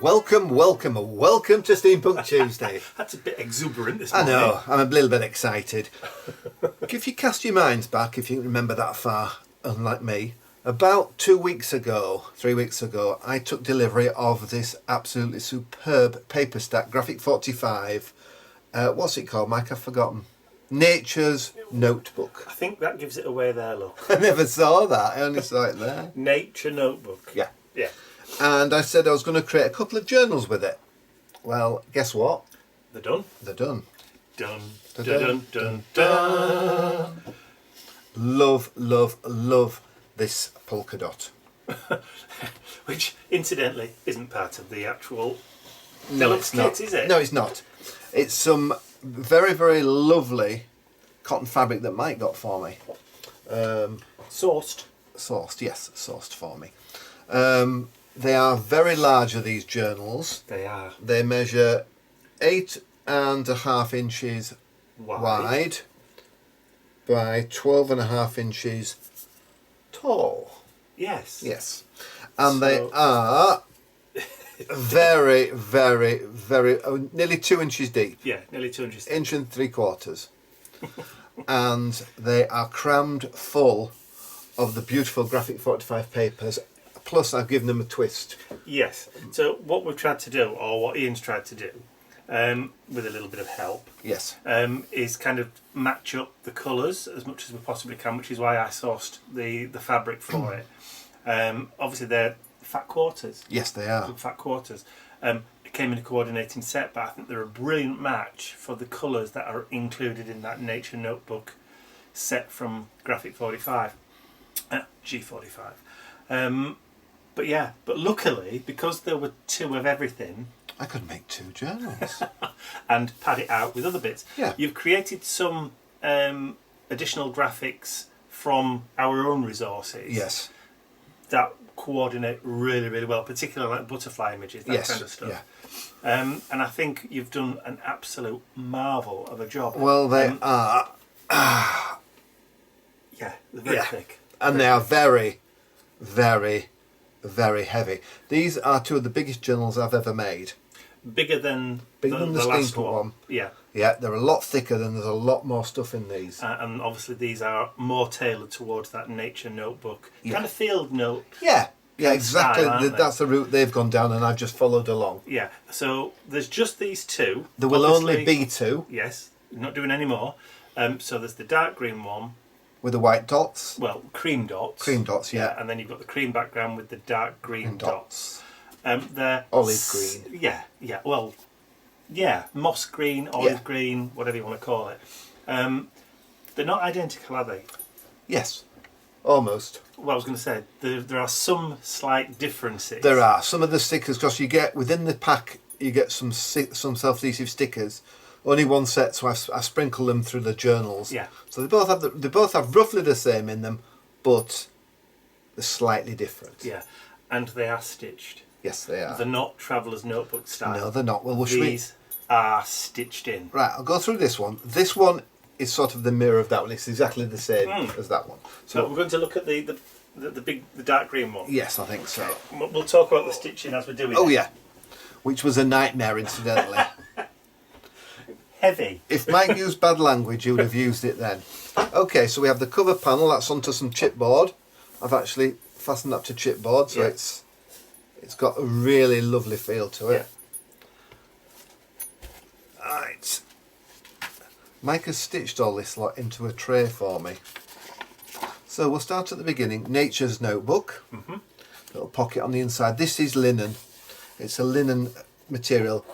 Welcome to Steampunk Tuesday. That's a bit exuberant this I morning. know, I'm a little bit excited. If you cast your minds back, if you can remember that far, unlike me, about 3 weeks ago, I took delivery of this absolutely superb paper stack, Graphic 45. What's it called, Mike? I've forgotten. Nature's Notebook. I think that gives it away there, look. I never saw that, I only saw it there. Nature Notebook. Yeah. Yeah. And I said I was going to create a couple of journals with it. Well, guess what? They're done. They're done. Dun, dun, dun, dun, dun. Love this polka dot. Which, incidentally, isn't part of the actual No, Deluxe it's not. kit, is it? No, it's not. It's some very, very lovely cotton fabric that Mike got for me. Sourced. Sourced for me. They are very large, are these journals. They are. They measure 8.5 inches wide by 12.5 inches tall. Yes. Yes. And they are very, very, very, nearly 2 inches deep. Yeah, nearly 200 steps. Inch and 3/4. And they are crammed full of the beautiful Graphic 45 papers. Plus, I've given them a twist. Yes. So what we've tried to do, or what Ian's tried to do, with a little bit of help, Yes. is kind of match up the colours as much as we possibly can, which is why I sourced the fabric for it. Obviously, they're fat quarters. Yes, they are. Fat quarters. It came in a coordinating set, but I think they're a brilliant match for the colours that are included in that Nature Notebook set from Graphic 45, G45. But luckily, because there were 2 of everything, I could make 2 journals. and pad it out with other bits. Yeah. You've created some additional graphics from our own resources. Yes. That coordinate really, really well, particularly like butterfly images, that Yes. kind of stuff. Yeah. And I think you've done an absolute marvel of a job. Well, they are. Yeah, they're very thick. And they are very, very, very heavy. These are 2 of the biggest journals I've ever made. Bigger than the last Steampunk one. Yeah. Yeah, they're a lot thicker, and there's a lot more stuff in these. And obviously these are more tailored towards that Nature Notebook. Kind of field note. Yeah, kind of exactly. style, aren't they? That's the route they've gone down, and I've just followed along. Yeah. So there's just these 2. There will only Obviously- be 2 Yes. Not doing any more. So there's the dark green one. with the white dots. Well, cream dots. Cream dots, yeah. And then you've got the cream background with the dark green And dots. They're Olive green. Yeah. Well, yeah, moss green, olive green, whatever you want to call it. They're not identical, are they? Yes, almost. Well, I was going to say there are some slight differences. There are some of the stickers, because you get within the pack, you get some self-adhesive stickers. Only one set, so I sprinkle them through the journals. Yeah. So they both have roughly the same in them, but they're slightly different. Yeah, and they are stitched. Yes, they are. They're not Traveller's Notebook style. No, they're not. Well, These are stitched in. Right, I'll go through this one. This one is sort of the mirror of that one. It's exactly the same as that one. So we're going to look at the dark green one. Yes, I think so. We'll talk about the stitching as we're doing it. Oh yeah, which was a nightmare, incidentally. Heavy. If Mike used bad language, he would have used it then. Okay, so we have the cover panel. That's onto some chipboard. I've actually fastened that to chipboard, so it's got a really lovely feel to it. Yeah. Right. Mike has stitched all this lot into a tray for me. So we'll start at the beginning. Nature's Notebook. Little pocket on the inside. This is linen. It's a linen material.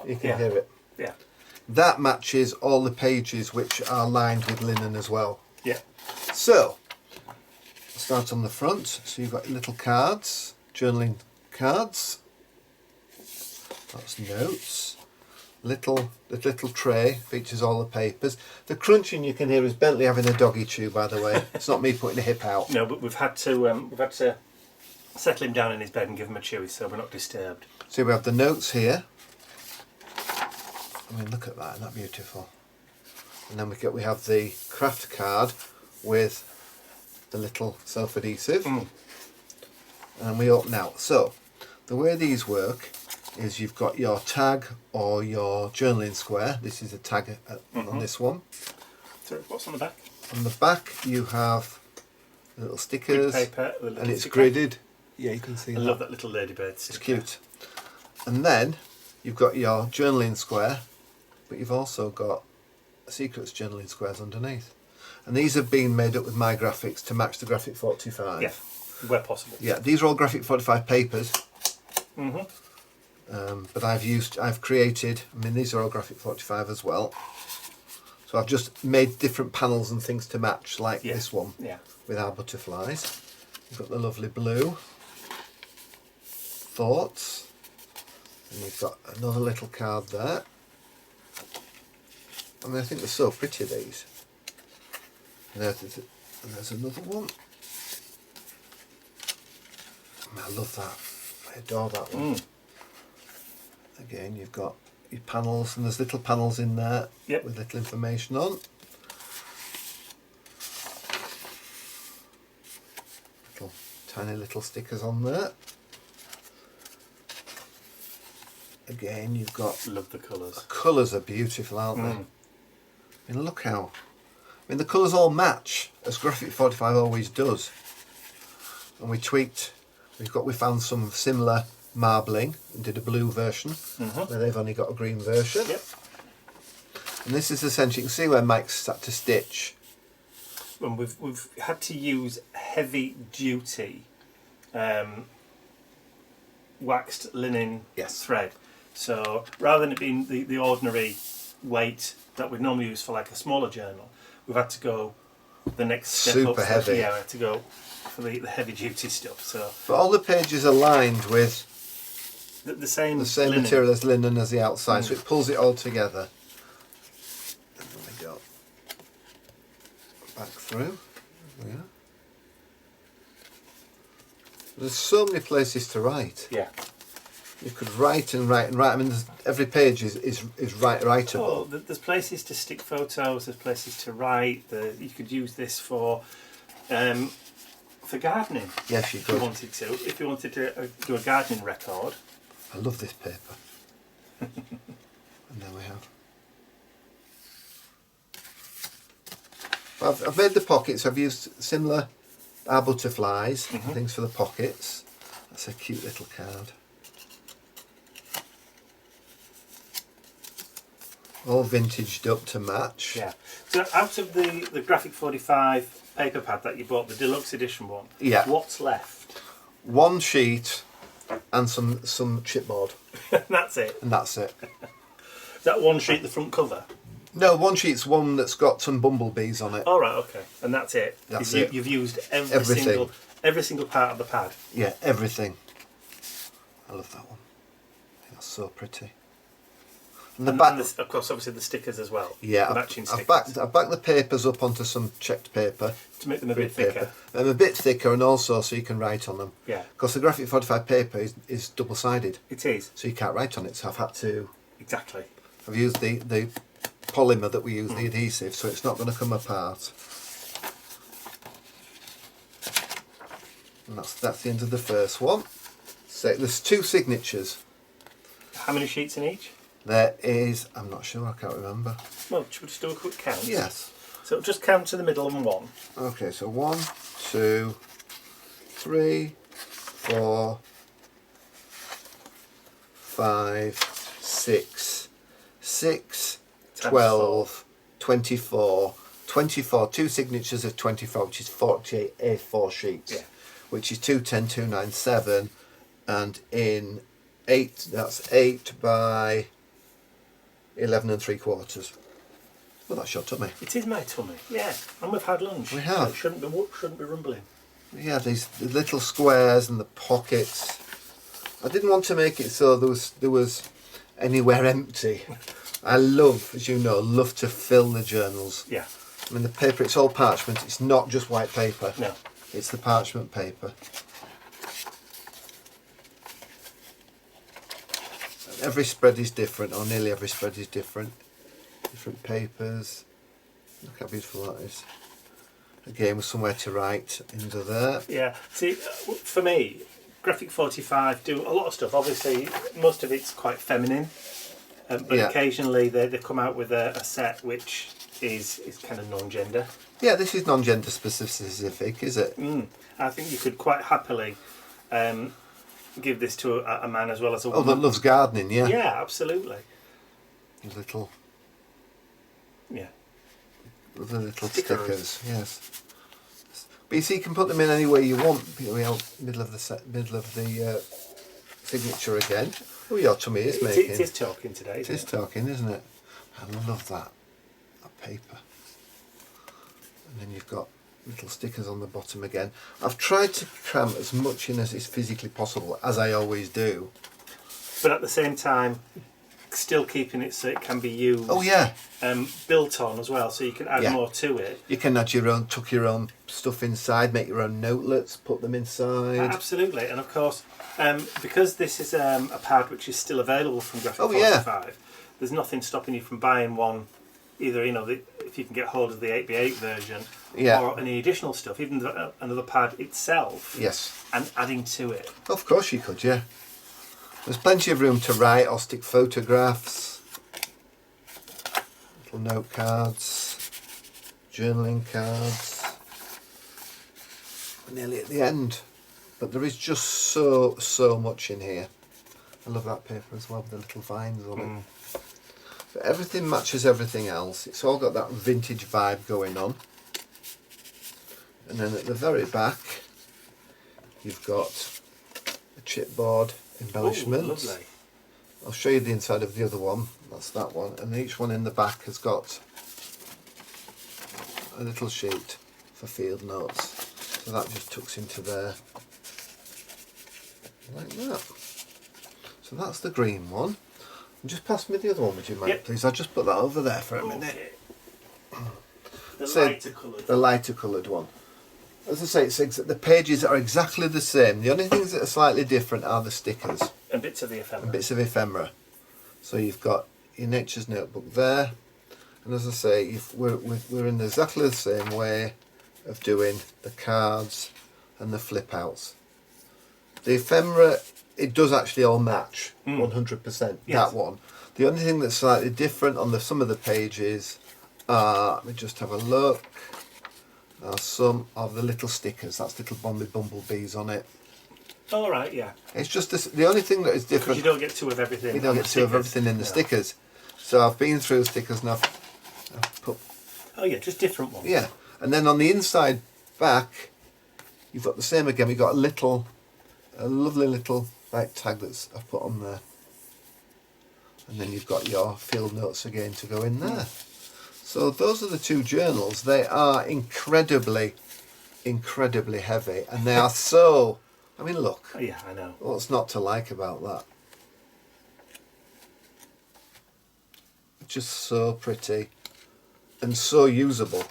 You can hear it. Yeah. That matches all the pages, which are lined with linen as well. Yeah. So, start on the front. So you've got little cards, journaling cards. That's notes. The little tray features all the papers. The crunching you can hear is Bentley having a doggy chew, by the way. It's not me putting a hip out. No, but we've had to settle him down in his bed and give him a chewy, so we're not disturbed. So we have the notes here. I mean, look at that, isn't that beautiful? And then we have the craft card with the little self-adhesive. And we open out. So, The way these work is you've got your tag or your journaling square. This is a tag on this one. So what's on the back? On the back you have little stickers, Paper, the little and it's sticker. gridded. Yeah, you can see I love that little ladybird sticker. It's cute. And then you've got your journaling square, but you've also got secrets journaling squares underneath. And these have been made up with my graphics to match the Graphic 45. Yeah, where possible. Yeah, these are all Graphic 45 papers. But I've created, I mean, these are all Graphic 45 as well. So I've just made different panels and things to match, like this one with our butterflies. You've got the lovely blue thoughts, and you've got another little card there. I mean, I think they're so pretty, these. And there's another one. I mean, I love that. I adore that one. Again, you've got your panels, and there's little panels in there with little information on. Tiny little stickers on there. Again, you've got... Love the colours. The colours are beautiful, aren't they? I mean, look how... I mean, the colours all match, as Graphic 45 always does. And we tweaked... We found some similar marbling and did a blue version, where they've only got a green version. And this is essentially... You can see where Mike's sat to stitch. And we've had to use heavy duty waxed linen thread. So rather than it being the ordinary weight that we'd normally use for like a smaller journal, we've had to go the next step up. Super heavy. Yeah, we had to go for the heavy duty stuff. So, but all the pages are lined with the same linen. Material as linen as the outside, so it pulls it all together. And then we go back through. Yeah. There's so many places to write. Yeah. You could write and write and write. I mean, every page is writable. Oh, there's places to stick photos. There's places to write. You could use this for gardening. Yes, you could. If you wanted to. If you wanted to do a gardening record. I love this paper. And there we have. I've made the pockets. I've used similar butterflies and things for the pockets. That's a cute little card. All vintaged up to match. Yeah. So out of the Graphic 45 paper pad that you bought, the deluxe edition one, what's left? One sheet and some chipboard. That's it. And that's it. Is that one sheet the front cover? No, one sheet's one that's got some bumblebees on it. Oh right, okay. And that's it. That's it. You've used Everything. every single part of the pad. Yeah, everything. I love that one. That's so pretty. And the back, of course, obviously the stickers as well. Yeah, the matching stickers. I've backed the papers up onto some checked paper to make them a bit thicker. A bit thicker, and also so you can write on them. Yeah. Because the Graphic 45 paper is double-sided. It is. So you can't write on it. So I've had to. Exactly. I've used the polymer that we use, the adhesive, so it's not going to come apart. And that's the end of the first one. So there's 2 signatures. How many sheets in each? There is, I'm not sure, I can't remember. Well, should we just do a quick count? Yes. So just count to the middle and 1. Okay, so 1, 2, 3, 4, 5, 6, 12, 24, 2 signatures of 24, which is 48 A4 sheets, which is 210, 297, and in 8, that's 8 by 11 3/4. Well, that's your tummy. It is my tummy, yeah. And we've had lunch. We have. So it shouldn't be rumbling. Yeah, the little squares and the pockets. I didn't want to make it so there was anywhere empty. I love, as you know, to fill the journals. Yeah. I mean, the paper, it's all parchment. It's not just white paper. No. It's the parchment paper. Every spread is different, or nearly every spread is different. Different papers. Look how beautiful that is. Again, with somewhere to write under there. Yeah. See, for me, Graphic 45 do a lot of stuff. Obviously, most of it's quite feminine, but occasionally they come out with a set which is kind of non-gender. Yeah, this is non-gender specific, is it? I think you could quite happily give this to a man as well as a woman. Oh, that loves gardening, yeah. Yeah, absolutely. Little. Yeah. The little stickers, yes. But you see, you can put them in any way you want. Middle of the signature again. Oh, your tummy is making. It is talking today. It is talking, isn't it? I love that paper. And then you've got little stickers on the bottom again. I've tried to cram as much in as is physically possible, as I always do. But at the same time, still keeping it so it can be used. Oh yeah. Built on as well, so you can add more to it. You can add tuck your own stuff inside, make your own notelets, put them inside. Absolutely, and of course, because this is a pad which is still available from Graphic 45, there's nothing stopping you from buying one. Either if you can get hold of the 8x8 version, or any additional stuff, even another pad itself. Yes. And adding to it. Of course you could, yeah. There's plenty of room to write or stick photographs, little note cards, journaling cards. We're nearly at the end, but there is just so much in here. I love that paper as well with the little vines on it. But everything matches everything else. It's all got that vintage vibe going on. And then at the very back, you've got a chipboard embellishment. Ooh, lovely. I'll show you the inside of the other one. That's that one. And each one in the back has got a little sheet for field notes. So that just tucks into there. Like that. So that's the green one. And just pass me the other one, would you mind, please? I'll just put that over there for a minute. The lighter coloured one. As I say, the pages are exactly the same. The only things that are slightly different are the stickers. And bits of the ephemera. So you've got your Nature's Notebook there. And as I say, we're in exactly the same way of doing the cards and the flip outs. The ephemera, it does actually all match 100%. Yes. That one. The only thing that's slightly different on some of the pages are, let me just have a look, are some of the little stickers. That's little bumblebees on it. All right, yeah. It's just the only thing that is different. You don't get two of everything. You don't get two of everything in the stickers. So I've been through stickers and I've put. Oh yeah, just different ones. Yeah, and then on the inside back, you've got the same again. We've got a lovely little back tag that's I've put on there, and then you've got your field notes again to go in there. So those are the two journals. They are incredibly heavy, and they are so. I mean, look. Oh, yeah, I know. What's not to like about that? Just so pretty and so usable.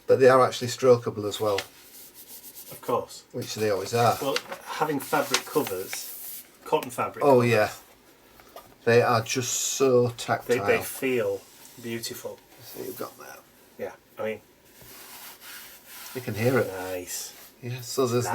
But they are actually strokeable as well. Of course. Which they always are. Well, having fabric covers, cotton fabric covers, yeah. They are just so tactile. They feel beautiful. So you've got that. Yeah, I mean. You can hear it. Nice. Yeah, so there's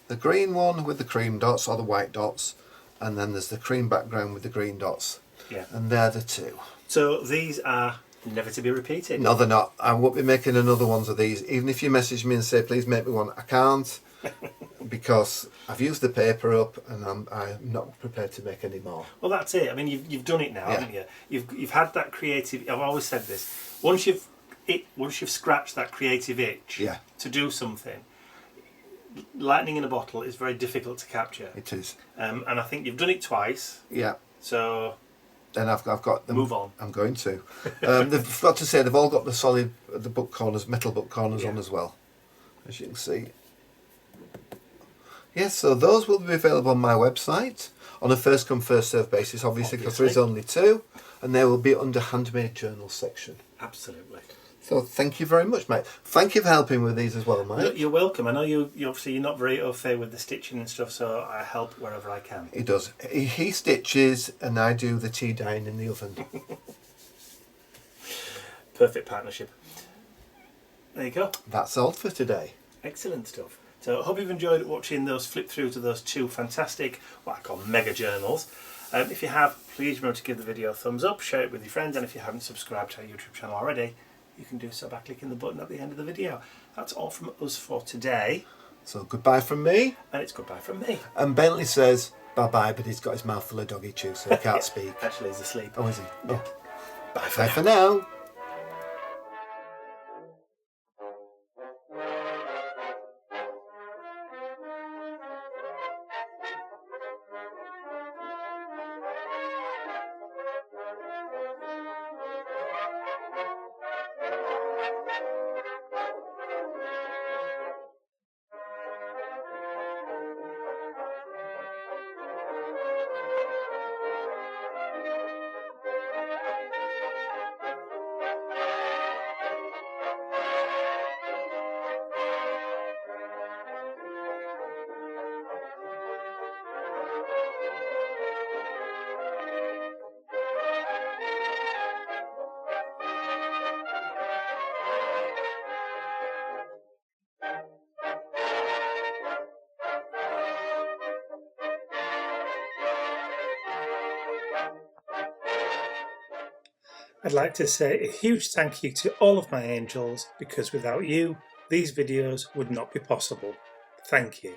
the green one with the cream dots or the white dots, and then there's the cream background with the green dots. Yeah. And they're the two. So these are never to be repeated? No, they're not. I won't be making another ones of these. Even if you message me and say, please make me one, I can't. Because I've used the paper up and I'm not prepared to make any more. Well, that's it. I mean, you've done it now, haven't you? You've had that creative. I've always said this. Once you've scratched that creative itch to do something, lightning in a bottle is very difficult to capture. It is. And I think you've done it twice. Yeah. So. Then I've got them. Move on. I'm going to. They've got to say they've all got the book corners, metal book corners on as well, as you can see. Yes, so those will be available on my website on a first come first served basis, obviously, because there is only two, and they will be under Handmade Journals section. Absolutely. So thank you very much, mate. Thank you for helping with these as well, mate. No, you're welcome. I know you obviously you're not very au fait with the stitching and stuff, so I help wherever I can. He does. He stitches and I do the tea dyeing in the oven. Perfect partnership. There you go. That's all for today. Excellent stuff. So I hope you've enjoyed watching those flip through to those two fantastic, what I call mega journals. If you have, please remember to give the video a thumbs up, share it with your friends, and if you haven't subscribed to our YouTube channel already, you can do so by clicking the button at the end of the video. That's all from us for today. So goodbye from me. And it's goodbye from me. And Bentley says bye-bye, but he's got his mouth full of doggy chew, so he can't speak. Actually, he's asleep. Oh, is he? Yeah. Bye for now. I'd like to say a huge thank you to all of my angels, because without you, these videos would not be possible. Thank you.